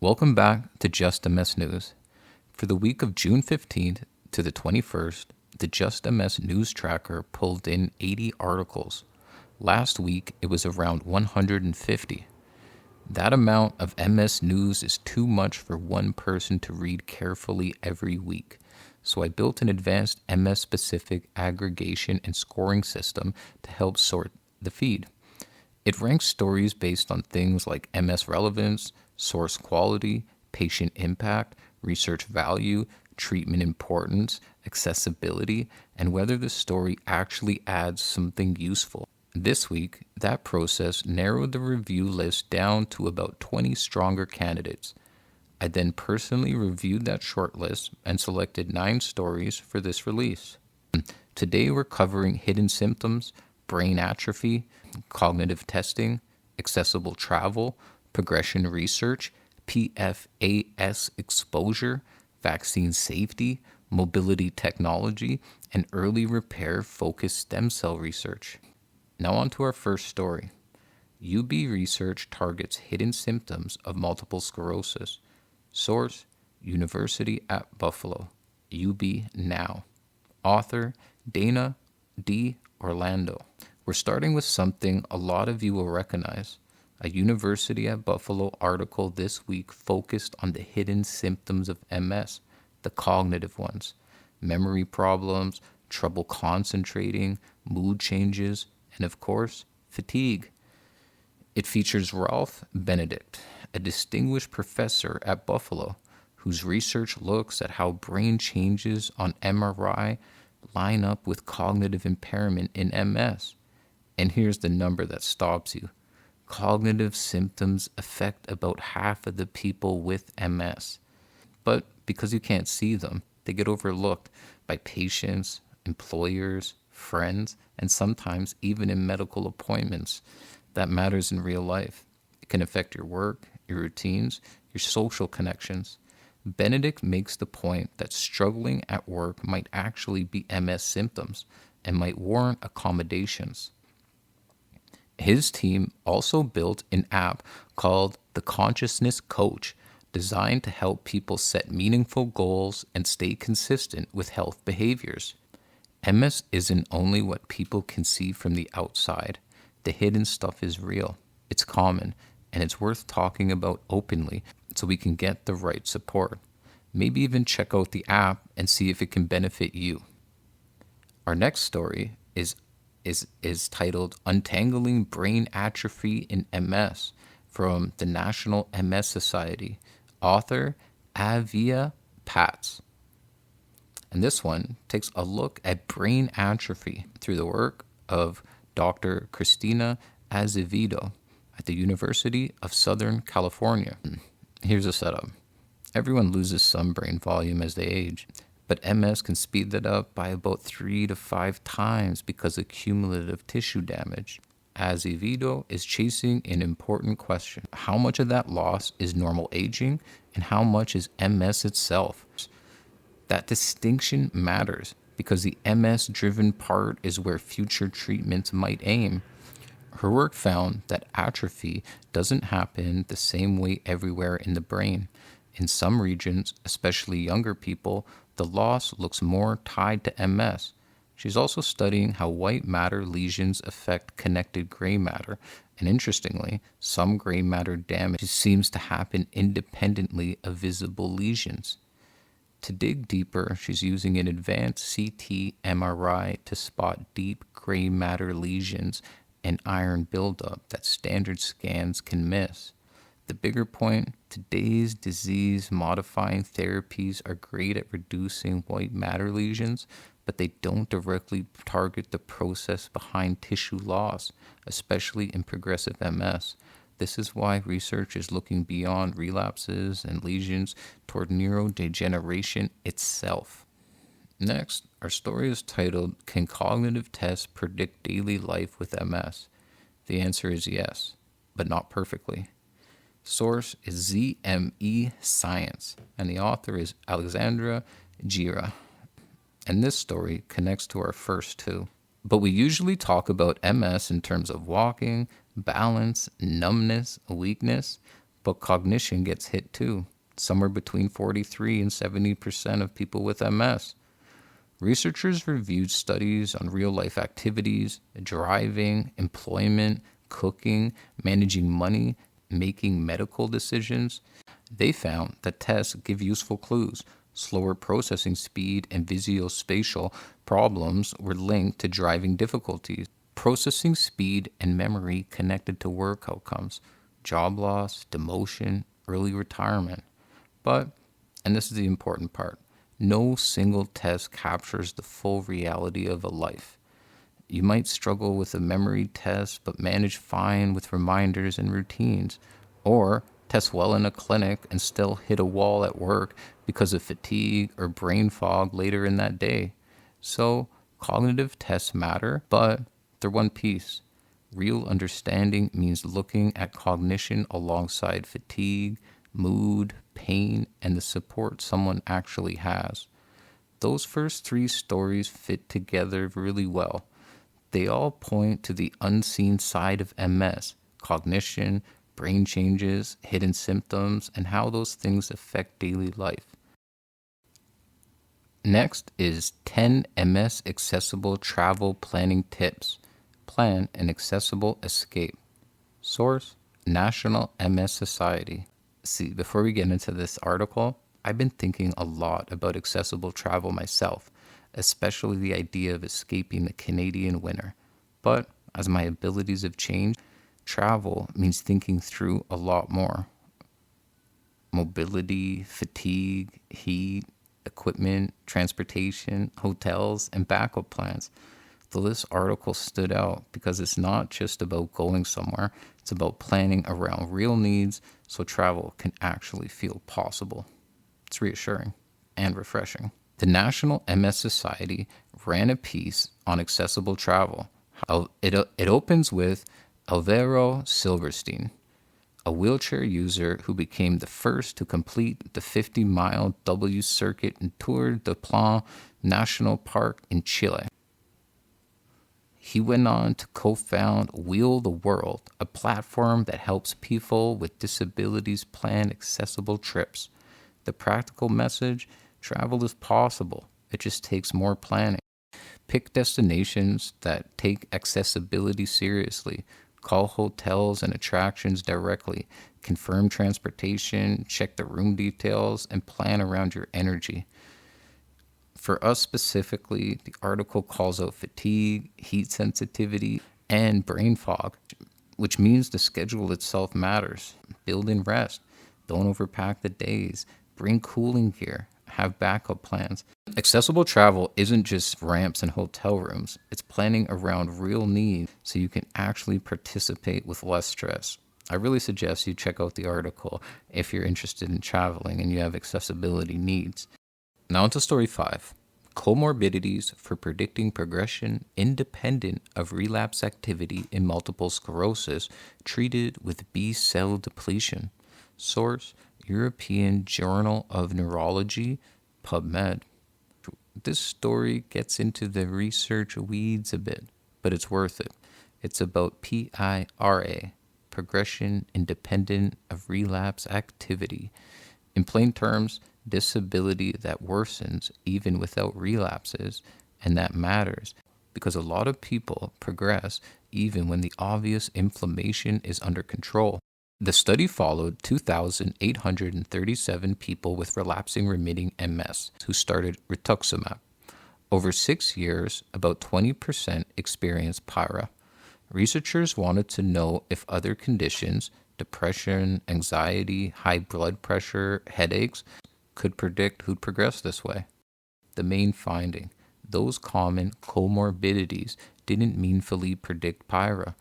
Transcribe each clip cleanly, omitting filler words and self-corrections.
Welcome back to Just MS News. For the week of June 15th to the 21st, the Just MS News Tracker pulled in 80 articles. Last week, it was around 150. That amount of MS news is too much for one person to read carefully every week. So I built an advanced MS-specific aggregation and scoring system to help sort the feed. It ranks stories based on things like MS relevance, source quality, patient impact, research value, treatment importance, accessibility, and whether the story actually adds something useful. This week, that process narrowed the review list down to about 20 stronger candidates. I then personally reviewed that shortlist and selected 9 stories for this release. Today we're covering hidden symptoms, brain atrophy, cognitive testing, accessible travel, progression research, PFAS exposure, vaccine safety, mobility technology, and early repair-focused stem cell research. Now on to our first story. UB research targets hidden symptoms of multiple sclerosis. Source, University at Buffalo. UB Now. Author, Dana D. Orlando. We're starting with something a lot of you will recognize. A University at Buffalo article this week focused on the hidden symptoms of MS, the cognitive ones, memory problems, trouble concentrating, mood changes, and of course, fatigue. It features Ralph Benedict, a distinguished professor at Buffalo, whose research looks at how brain changes on MRI line up with cognitive impairment in MS. And here's the number that stops you. Cognitive symptoms affect about half of the people with MS. But because you can't see them, they get overlooked by patients, employers, friends, and sometimes even in medical appointments. That matters in real life. It can affect your work, your routines, your social connections. Benedict makes the point that struggling at work might actually be MS symptoms and might warrant accommodations. His team also built an app called the Consciousness Coach, designed to help people set meaningful goals and stay consistent with health behaviors. MS isn't only what people can see from the outside. The hidden stuff is real, it's common, and it's worth talking about openly so we can get the right support. Maybe even check out the app and see if it can benefit you. Our next story is titled Untangling Brain Atrophy in MS from the National MS Society. Author Avia Pats. And this one takes a look at brain atrophy through the work of Dr. Cristina Azevedo at the University of Southern California. Here's a setup. Everyone loses some brain volume as they age, but MS can speed that up by about 3 to 5 times because of cumulative tissue damage. Azevedo is chasing an important question. How much of that loss is normal aging and how much is MS itself? That distinction matters because the MS-driven part is where future treatments might aim. Her work found that atrophy doesn't happen the same way everywhere in the brain. In some regions, especially younger people, the loss looks more tied to MS. She's also studying how white matter lesions affect connected gray matter, and interestingly, some gray matter damage seems to happen independently of visible lesions. To dig deeper, she's using an advanced CT MRI to spot deep gray matter lesions and iron buildup that standard scans can miss. The bigger point, today's disease-modifying therapies are great at reducing white matter lesions, but they don't directly target the process behind tissue loss, especially in progressive MS. This is why research is looking beyond relapses and lesions toward neurodegeneration itself. Next, our story is titled, Can Cognitive Tests Predict Daily Life with MS? The answer is yes, but not perfectly. Source is ZME Science, and the author is Alexandra Gira. And this story connects to our first two. But we usually talk about MS in terms of walking, balance, numbness, weakness. But cognition gets hit too, somewhere between 43 and 70% of people with MS. Researchers reviewed studies on real life activities, driving, employment, cooking, managing money, making medical decisions. They found that tests give useful clues. Slower processing speed and visuospatial problems were linked to driving difficulties. Processing speed and memory connected to work outcomes, job loss, demotion, early retirement. But, and this is the important part, no single test captures the full reality of a life. You might struggle with a memory test but manage fine with reminders and routines, or test well in a clinic and still hit a wall at work because of fatigue or brain fog later in that day. So, cognitive tests matter, but they're one piece. Real understanding means looking at cognition alongside fatigue, mood, pain, and the support someone actually has. Those first three stories fit together really well. They all point to the unseen side of MS, cognition, brain changes, hidden symptoms, and how those things affect daily life. Next is 10 MS accessible travel planning tips. Plan an accessible escape. Source: National MS Society. See, before we get into this article, I've been thinking a lot about accessible travel myself, especially the idea of escaping the Canadian winter. But as my abilities have changed, travel means thinking through a lot more. Mobility, fatigue, heat, equipment, transportation, hotels, and backup plans. So this article stood out because it's not just about going somewhere, it's about planning around real needs so travel can actually feel possible. It's reassuring and refreshing. The National MS Society ran a piece on accessible travel. It opens with Alvaro Silverstein, a wheelchair user who became the first to complete the 50-mile W circuit in Tour de Plan National Park in Chile. He went on to co-found Wheel the World, a platform that helps people with disabilities plan accessible trips. The practical message: travel is possible. It just takes more planning. Pick destinations that take accessibility seriously. Call hotels and attractions directly. Confirm transportation, check the room details, and plan around your energy. For us specifically, the article calls out fatigue, heat sensitivity, and brain fog, which means the schedule itself matters. Build in rest. Don't overpack the days. Bring cooling gear. Have backup plans. Accessible travel isn't just ramps and hotel rooms. It's planning around real needs so you can actually participate with less stress. I really suggest you check out the article if you're interested in traveling and you have accessibility needs. Now into story 5. Comorbidities for predicting progression independent of relapse activity in multiple sclerosis treated with B-cell depletion. Source: European Journal of Neurology, PubMed. This story gets into the research weeds a bit, but it's worth it. It's about PIRA, progression independent of relapse activity. In plain terms, disability that worsens even without relapses, and that matters because a lot of people progress even when the obvious inflammation is under control. The study followed 2,837 people with relapsing remitting MS who started rituximab. Over 6 years, about 20% experienced PIRA. Researchers wanted to know if other conditions, depression, anxiety, high blood pressure, headaches, could predict who'd progress this way. The main finding: those common comorbidities didn't meaningfully predict PIRA.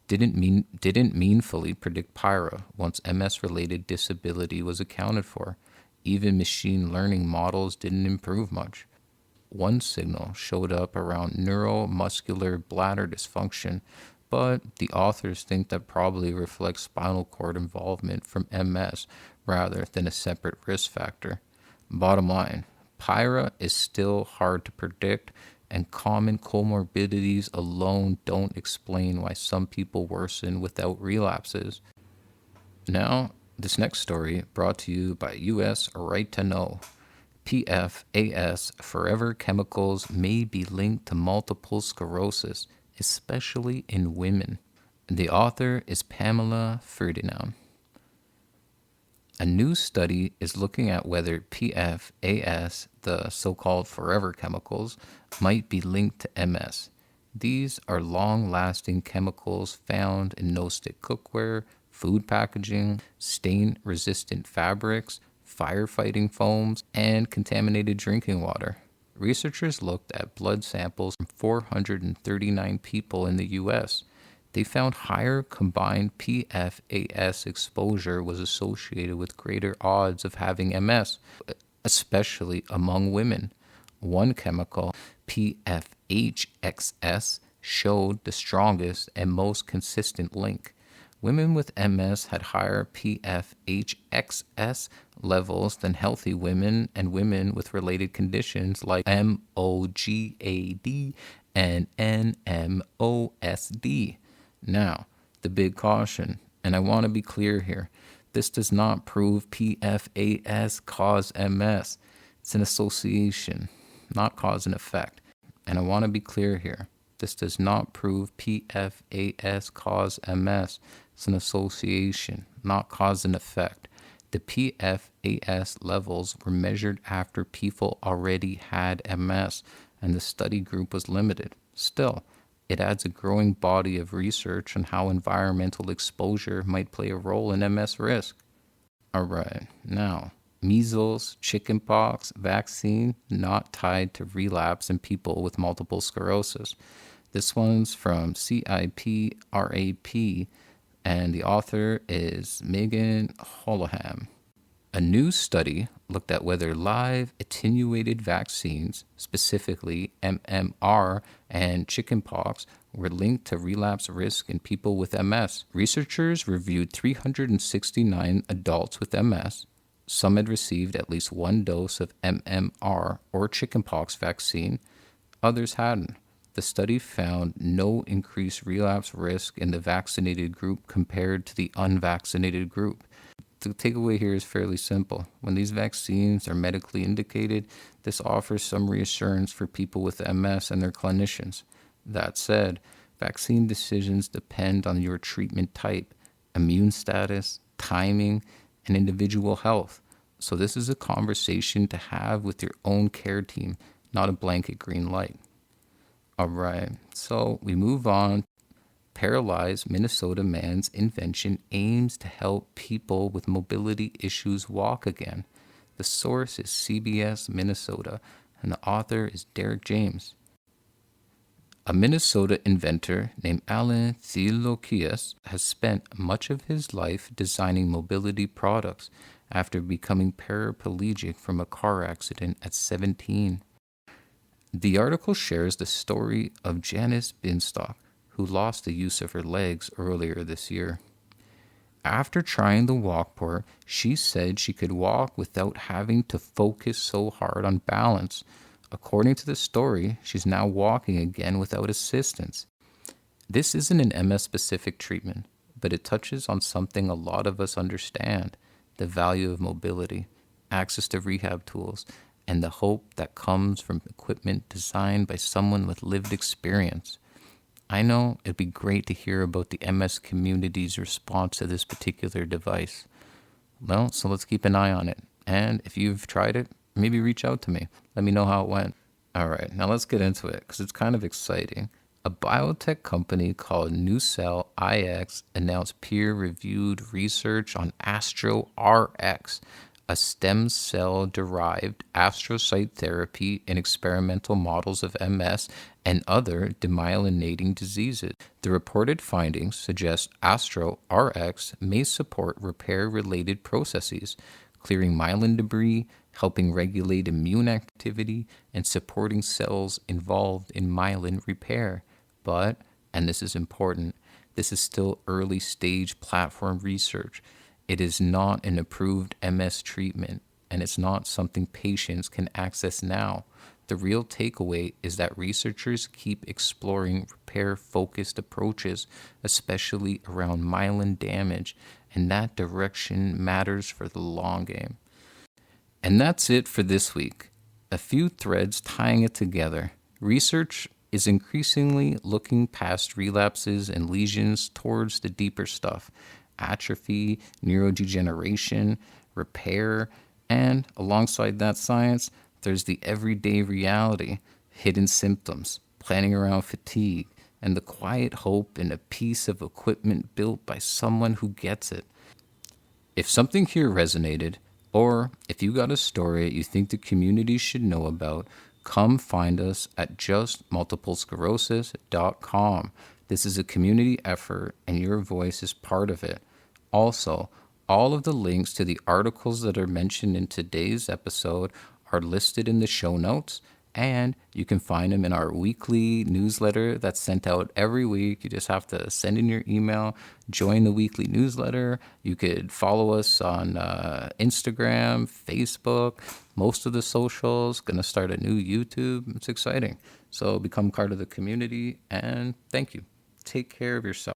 Didn't meaningfully predict PIRA once MS-related disability was accounted for. Even machine learning models didn't improve much. One signal showed up around neuromuscular bladder dysfunction, but the authors think that probably reflects spinal cord involvement from MS rather than a separate risk factor. Bottom line, PIRA is still hard to predict, and common comorbidities alone don't explain why some people worsen without relapses. Now, This next story brought to you by US Right to Know. PFAS, forever chemicals, may be linked to multiple sclerosis, especially in women. The author is Pamela Ferdinand. A new study is looking at whether PFAS, the so-called forever chemicals, might be linked to MS. These are long-lasting chemicals found in no-stick cookware, food packaging, stain-resistant fabrics, firefighting foams, and contaminated drinking water. Researchers looked at blood samples from 439 people in the U.S. They found higher combined PFAS exposure was associated with greater odds of having MS, especially among women. One chemical, PFHXS, showed the strongest and most consistent link. Women with MS had higher PFHXS levels than healthy women and women with related conditions like MOGAD and NMOSD. Now, the big caution, and I want to be clear here, this does not prove PFAS cause MS. It's an association, not cause and effect. And I want to be clear here, this does not prove PFAS cause MS. It's an association, not cause and effect. The PFAS levels were measured after people already had MS, and the study group was limited. Still, it adds a growing body of research on how environmental exposure might play a role in MS risk. All right, now, measles, chickenpox vaccine not tied to relapse in people with multiple sclerosis. This one's from CIPRAP, and the author is Megan Holohan. A new study looked at whether live attenuated vaccines, specifically MMR and chickenpox, were linked to relapse risk in people with MS. Researchers reviewed 369 adults with MS. Some had received at least one dose of MMR or chickenpox vaccine. Others hadn't. The study found no increased relapse risk in the vaccinated group compared to the unvaccinated group. The takeaway here is fairly simple. When these vaccines are medically indicated, this offers some reassurance for people with MS and their clinicians. That said, vaccine decisions depend on your treatment type, immune status, timing, and individual health. So this is a conversation to have with your own care team, not a blanket green light. All right, so we move on. Paralyzed Minnesota man's invention aims to help people with mobility issues walk again. The source is CBS Minnesota, and the author is Derek James. A Minnesota inventor named Alan Theolokias has spent much of his life designing mobility products after becoming paraplegic from a car accident at 17. The article shares the story of Janice Binstock, who lost the use of her legs earlier this year. After trying the WalkPort, she said she could walk without having to focus so hard on balance. According to the story, she's now walking again without assistance. This isn't an MS-specific treatment, but it touches on something a lot of us understand: the value of mobility, access to rehab tools, and the hope that comes from equipment designed by someone with lived experience. I know it'd be great to hear about the MS community's response to this particular device. Well, so let's keep an eye on it. And if you've tried it, maybe reach out to me. Let me know how it went. All right, now let's get into it because it's kind of exciting. A biotech company called NewcelX announced peer-reviewed research on AstroRx, a stem cell-derived astrocyte therapy in experimental models of MS and other demyelinating diseases. The reported findings suggest AstroRx may support repair-related processes, clearing myelin debris, helping regulate immune activity, and supporting cells involved in myelin repair. But, and this is important, this is still early-stage platform research. It is not an approved MS treatment, and it's not something patients can access now. The real takeaway is that researchers keep exploring repair-focused approaches, especially around myelin damage and that direction matters for the long game. And that's it for this week. A few threads tying it together. Research is increasingly looking past relapses and lesions towards the deeper stuff: atrophy, neurodegeneration, repair, and alongside that science, there's the everyday reality, hidden symptoms, planning around fatigue, and the quiet hope in a piece of equipment built by someone who gets it. If something here resonated, or if you got a story you think the community should know about, come find us at justmultiplesclerosis.com. This is a community effort, and your voice is part of it. Also, all of the links to the articles that are mentioned in today's episode are listed in the show notes, and you can find them in our weekly newsletter that's sent out every week. You just have to send in your email, join the weekly newsletter. You could follow us on Instagram, Facebook, most of the socials. Going to start a new YouTube. It's exciting. So become part of the community, and thank you. Take care of yourself.